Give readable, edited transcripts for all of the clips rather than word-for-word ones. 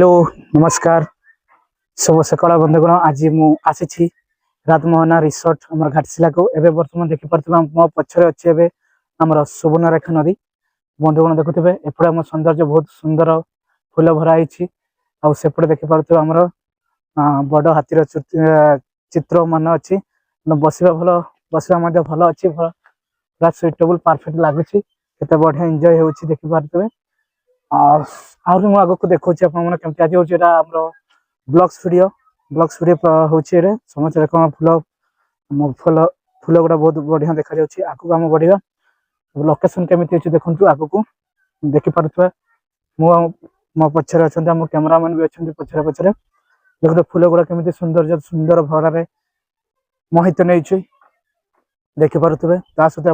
Hello नमस्कार शुभ सकाळ बंधुगण। आज मु आसी रातमोहना रिसोर्ट आम घाटशिला को एवं बर्तमान देखिपे मो पछरे अच्छे एवं आम सुवर्णरेखा नदी बंधुगण देखुवे एपटे आम सौंदर्य बहुत सुंदर फूल भराई आउपटे देखिपे आमर बड़ हाथीर चित्र मान अच्छी बसवा भल बसवा भल अच्छी पूरा सुइटेबल परफेक्ट लगुच केते बढ़िया एंजॉय होउछि देखिपे। आगक देखा कमी आज हूँ ब्लॉग्स वीडियो हूँ समस्त देख फूल फूल फूल गुड़ा बहुत बढ़िया देखा आगक आम बढ़िया लोकेशन केमी अच्छी देखु आगक देखिपे मो पछरे अच्छा मो कैमरामैन भी अच्छा पछरे पछरे देखते फूल गुड़ा केमी सुंदर सुंदर भर मोहित नहीं देखिपे सहित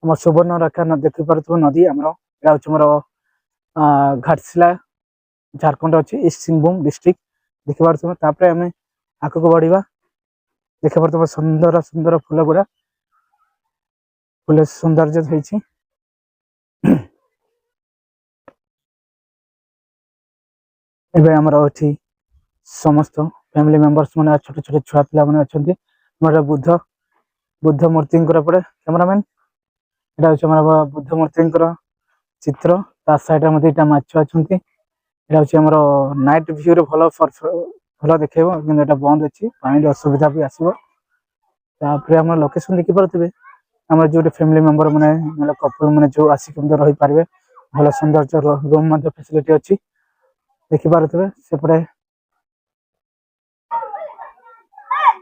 आप सुवर्ण रेखा देखिपे नदी आमर मोर घाटशिला झारखंड अच्छी ईस्ट सिंहभूम डिस्ट्रिक्ट देखिपे आम आगक बढ़ा देखिपे सुंदर सुंदर फूल गुड़ा फूल सौंदर्य होती समस्त फैमिली मेंबर्स मैंने छोट छोट छुआ पिला मैंने अच्छा बुद्ध बुद्ध मूर्ति कैमरामैन यहाँ बुद्ध मूर्ति चित्र ता साइड में दुईटा माछ अच्छा यहाँ नाइट व्यू रे भल भल देखे कि बंद अच्छी पानी असुविधा भी आसो आम लोकेशन देखिपे आम जो फैमिली मेंबर मैंने कपल मैंने जो आसिक रही पारे भल सौंदर्य रूम फैसिलिटी अच्छी देखिपे सेपटे